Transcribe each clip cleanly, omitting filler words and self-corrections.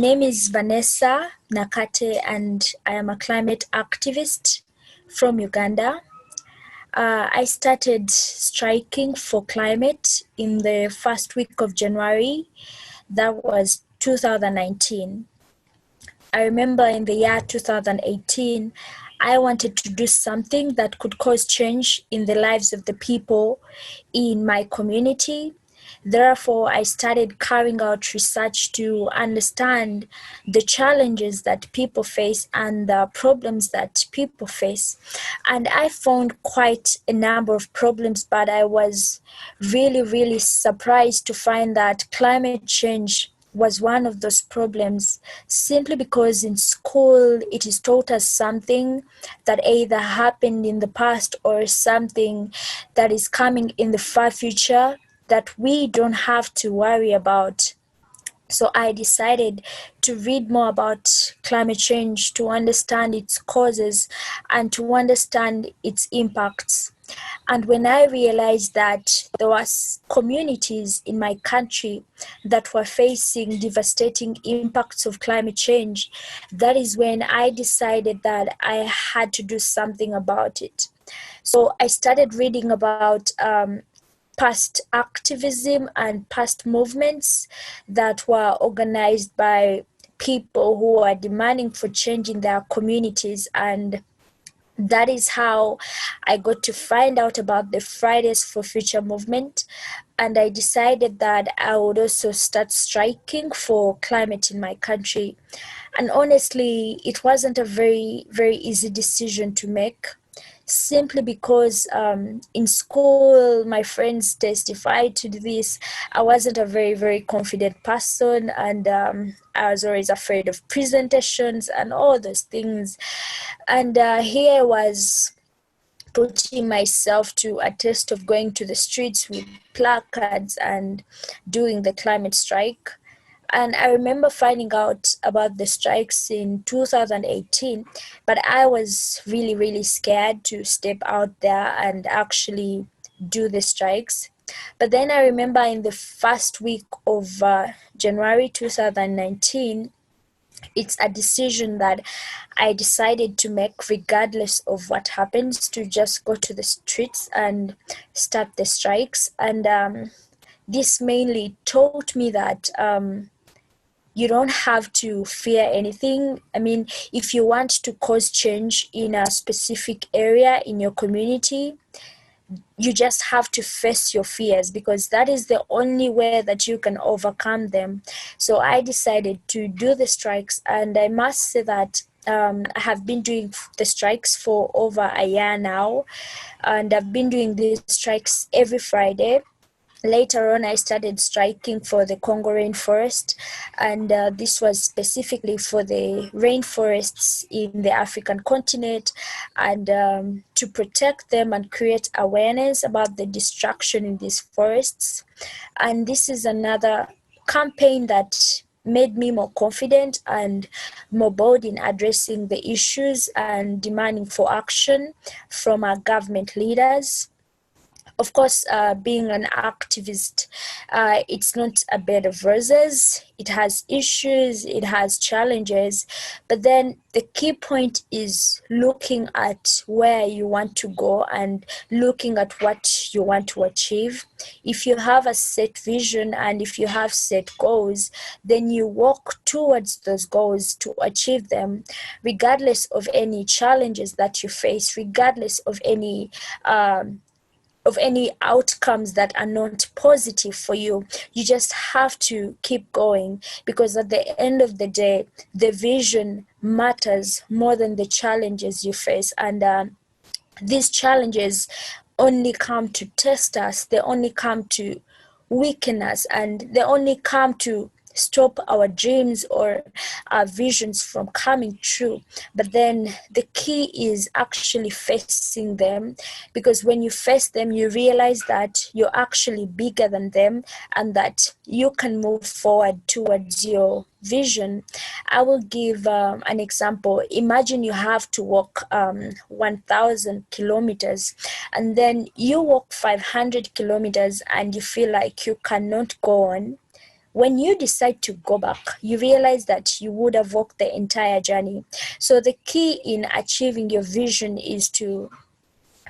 name is Vanessa Nakate, and I am a climate activist from Uganda. I started striking for climate in the first week of January. That was 2019. I remember in the year 2018, I wanted to do something that could cause change in the lives of the people in my community. Therefore, I started carrying out research to understand the challenges that people face and the problems that people face. And I found quite a number of problems, but I was really surprised to find that climate change was one of those problems, simply because in school it is taught us something that either happened in the past or something that is coming in the far future that we don't have to worry about. So I decided to read more about climate change, to understand its causes and to understand its impacts. And when I realized that there was communities in my country that were facing devastating impacts of climate change, that is when I decided that I had to do something about it. So I started reading about past activism and past movements that were organized by people who are demanding for change in their communities, and that is how I got to find out about the Fridays for Future movement. And I decided that I would also start striking for climate in my country. And honestly, it wasn't a very easy decision to make, simply because in school, my friends testified to this. I wasn't a very confident person, and I was always afraid of presentations and all those things. And here I was putting myself to a test of going to the streets with placards and doing the climate strike. And I remember finding out about the strikes in 2018, but I was really scared to step out there and actually do the strikes. But then I remember in the first week of January 2019, it's a decision that I decided to make regardless of what happens, to just go to the streets and start the strikes. And this mainly taught me that you don't have to fear anything. I mean, if you want to cause change in a specific area in your community, you just have to face your fears, because that is the only way that you can overcome them. So I decided to do the strikes, and I must say that I have been doing the strikes for over a year now, and I've been doing these strikes every Friday. Later on, I started striking for the Congo rainforest, and this was specifically for the rainforests in the African continent, and to protect them and create awareness about the destruction in these forests. And this is another campaign that made me more confident and more bold in addressing the issues and demanding for action from our government leaders. Of course, being an activist, it's not a bed of roses. It has issues, it has challenges, but then the key point is looking at where you want to go and looking at what you want to achieve. If you have a set vision and if you have set goals, then you walk towards those goals to achieve them, regardless of any challenges that you face, regardless of any outcomes that are not positive for you. You just have to keep going, because at the end of the day, the vision matters more than the challenges you face. And these challenges only come to test us, they only come to weaken us, and they only come to stop our dreams or our visions from coming true. But then the key is actually facing them, because when you face them, you realize that you're actually bigger than them and that you can move forward towards your vision. I will give an example. Imagine you have to walk 1,000 kilometers, and then you walk 500 kilometers and you feel like you cannot go on. when you decide to go back, you realize that you would have walked the entire journey. So the key in achieving your vision is to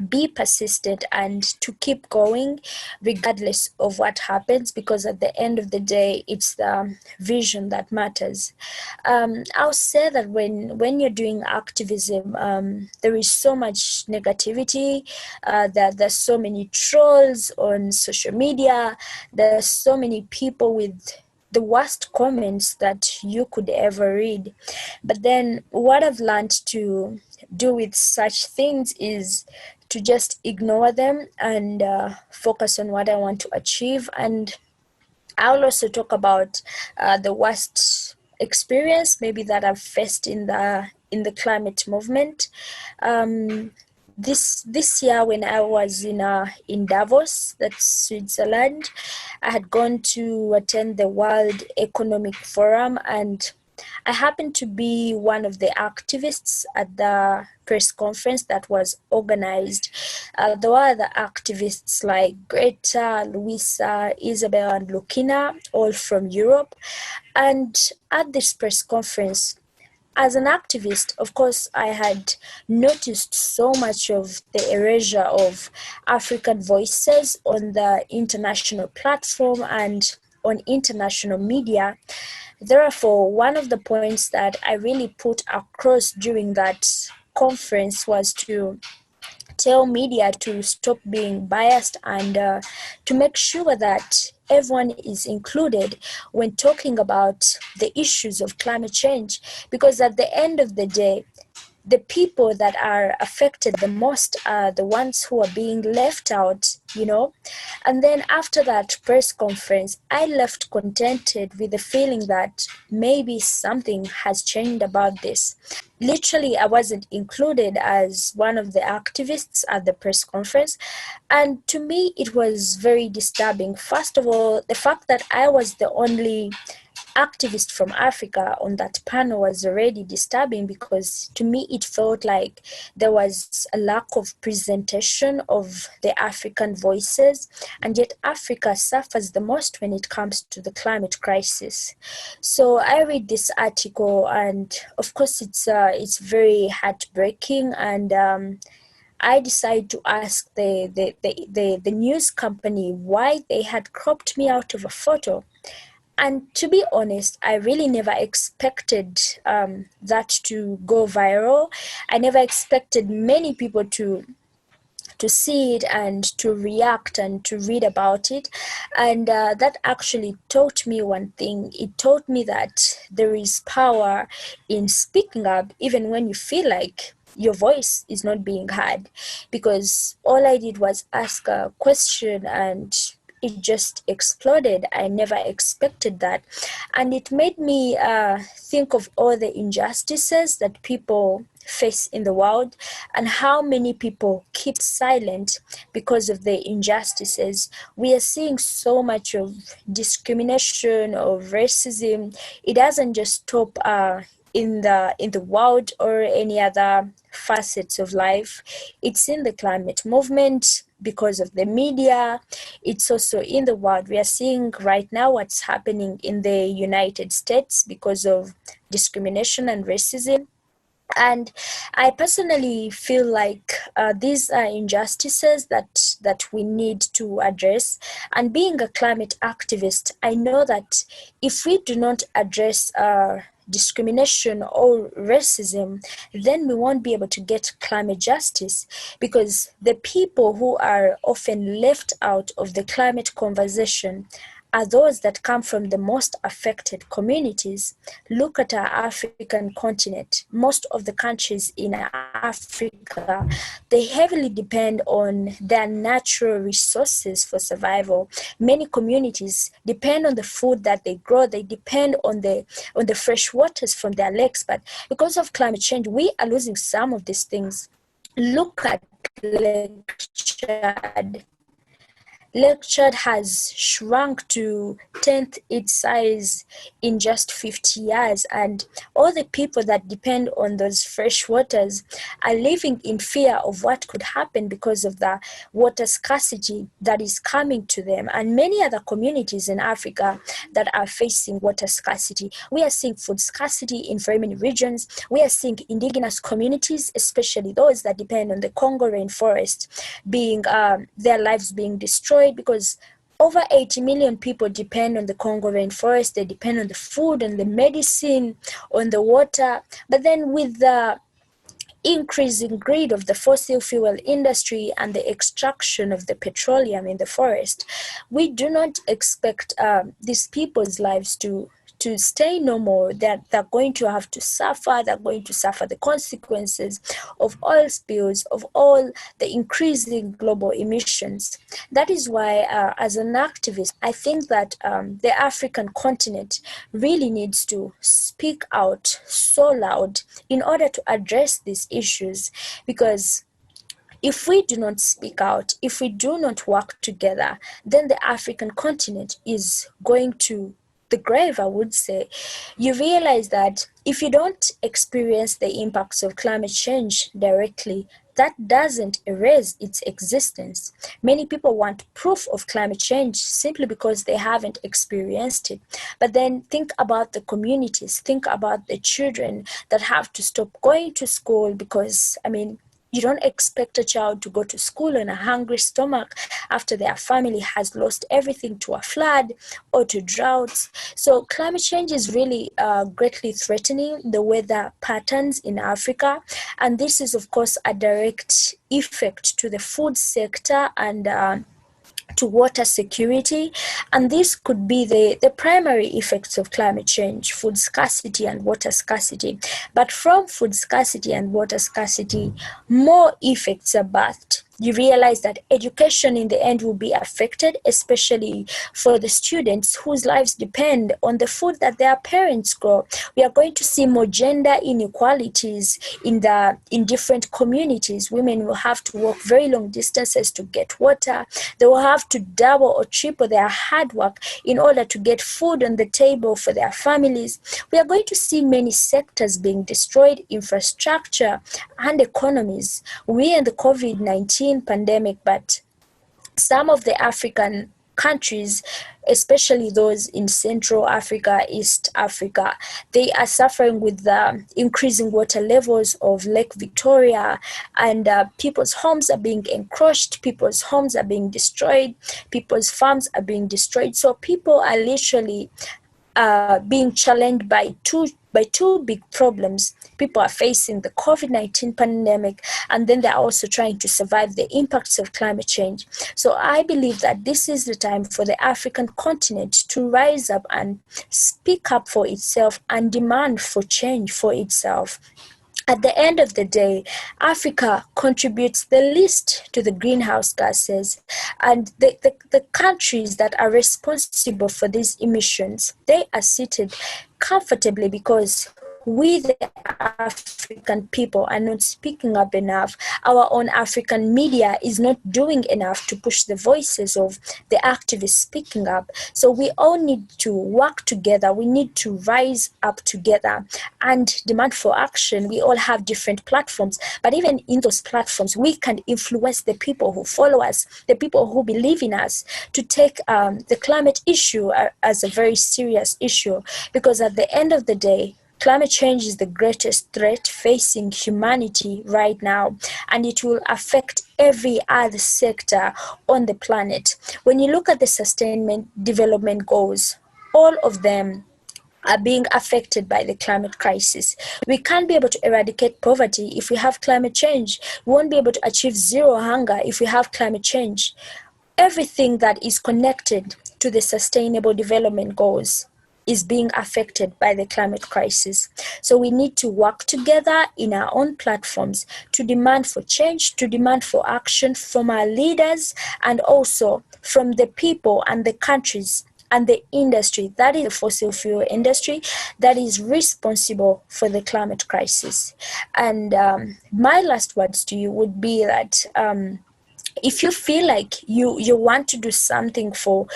be persistent and to keep going regardless of what happens, because at the end of the day, it's the vision that matters. I'll say that when you're doing activism, there is so much negativity, that there's so many trolls on social media, there's so many people with the worst comments that you could ever read. But then what I've learned to do with such things is to just ignore them and focus on what I want to achieve. And I'll also talk about the worst experience maybe that I've faced in the climate movement. This year, when I was in Davos, that's Switzerland, I had gone to attend the World Economic Forum, and I happened to be one of the activists at the press conference that was organized. There were other activists like Greta, Luisa, Isabel, and Lukina, all from Europe. And at this press conference, as an activist, of course, I had noticed so much of the erasure of African voices on the international platform and on international media. Therefore, one of the points that I really put across during that conference was to tell media to stop being biased and to make sure that everyone is included when talking about the issues of climate change. Because at the end of the day, the people that are affected the most are the ones who are being left out, you know. And then after that press conference, I left contented with the feeling that maybe something has changed about this. Literally, I wasn't included as one of the activists at the press conference. And to me, it was very disturbing. First of all, the fact that I was the only activist from Africa on that panel was already disturbing, because to me it felt like there was a lack of presentation of the African voices, and yet Africa suffers the most when it comes to the climate crisis. So I read this article, and of course it's very heartbreaking, and I decided to ask the news company why they had cropped me out of a photo. And to be honest, I really never expected that to go viral. I never expected many people to see it and to react and to read about it. And that actually taught me one thing. It taught me that there is power in speaking up, even when you feel like your voice is not being heard. Because all I did was ask a question and it just exploded. I never expected that. And it made me think of all the injustices that people face in the world and how many people keep silent because of the injustices. We are seeing so much of discrimination, of racism. It doesn't just stop in the world or any other facets of life. It's in the climate movement because of the media. It's also in the world. We are seeing right now what's happening in the United States because of discrimination and racism. And I personally feel like these are injustices that we need to address. And being a climate activist, I know that if we do not address discrimination or racism, then we won't be able to get climate justice, because the people who are often left out of the climate conversation are those that come from the most affected communities. Look at our African continent. Most of the countries in Africa, they heavily depend on their natural resources for survival. Many communities depend on the food that they grow. They depend on the fresh waters from their lakes. But because of climate change, we are losing some of these things. Look at Lake Chad. Lake Chad has shrunk to 10th its size in just 50 years, and all the people that depend on those fresh waters are living in fear of what could happen because of the water scarcity that is coming to them, and many other communities in Africa that are facing water scarcity. We are seeing food scarcity in very many regions. We are seeing indigenous communities, especially those that depend on the Congo rainforest, being their lives being destroyed because over 80 million people depend on the Congo rainforest. They depend on the food and the medicine, on the water. But then with the increasing greed of the fossil fuel industry and the extraction of the petroleum in the forest, we do not expect these people's lives to stay normal. That they're going to have to suffer. They're going to suffer the consequences of oil spills, of all the increasing global emissions. That is why, as an activist, I think that the African continent really needs to speak out so loud in order to address these issues, because if we do not speak out, if we do not work together, then the African continent is going to the grave, I would say. You realize that if you don't experience the impacts of climate change directly, that doesn't erase its existence. Many people want proof of climate change simply because they haven't experienced it. But then think about the communities, think about the children that have to stop going to school because, you don't expect a child to go to school on a hungry stomach after their family has lost everything to a flood or to droughts. So climate change is really greatly threatening the weather patterns in Africa. And this is, of course, a direct effect to the food sector and to water security. And this could be the primary effects of climate change: food scarcity and water scarcity. But from food scarcity and water scarcity, more effects are birthed. You realize that education in the end will be affected, especially for the students whose lives depend on the food that their parents grow. We are going to see more gender inequalities in different communities. Women will have to walk very long distances to get water. They will have to double or triple their hard work in order to get food on the table for their families. We are going to see many sectors being destroyed, infrastructure and economies. We in the COVID-19 pandemic, but some of the African countries, especially those in Central Africa, East Africa, they are suffering with the increasing water levels of Lake Victoria, and people's homes are being encroached, people's homes are being destroyed, people's farms are being destroyed. So people are literally being challenged by two big problems. People are facing the COVID-19 pandemic, and then they're also trying to survive the impacts of climate change. So I believe that this is the time for the African continent to rise up and speak up for itself and demand for change for itself. At the end of the day, Africa contributes the least to the greenhouse gases, and the countries that are responsible for these emissions, they are seated comfortably because we, the African people, are not speaking up enough. Our own African media is not doing enough to push the voices of the activists speaking up. So we all need to work together. We need to rise up together and demand for action. We all have different platforms, but even in those platforms, we can influence the people who follow us, the people who believe in us, to take the climate issue as a very serious issue, because at the end of the day, climate change is the greatest threat facing humanity right now, and it will affect every other sector on the planet. When you look at the Sustainable Development Goals, all of them are being affected by the climate crisis. We can't be able to eradicate poverty if we have climate change. We won't be able to achieve zero hunger if we have climate change. Everything that is connected to the Sustainable Development Goals is being affected by the climate crisis. So we need to work together in our own platforms to demand for change, to demand for action from our leaders, and also from the people and the countries and the industry, that is the fossil fuel industry, that is responsible for the climate crisis. And my last words to you would be that If you feel like you want to do something for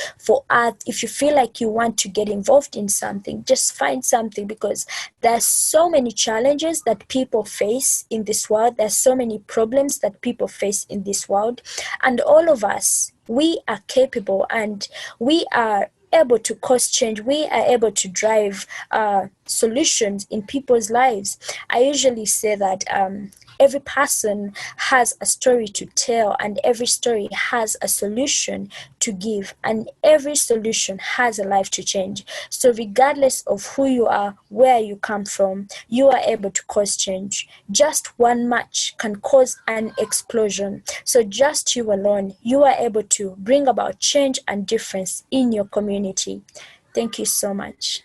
art, if you feel like you want to get involved in something, just find something, because there's so many challenges that people face in this world. There's so many problems that people face in this world, and all of us, we are capable, and we are able to cause change. We are able to drive solutions in people's lives. I usually say that every person has a story to tell, and every story has a solution to give, and every solution has a life to change. So regardless of who you are, where you come from, you are able to cause change. Just one match can cause an explosion. So just you alone, you are able to bring about change and difference in your community. Thank you so much.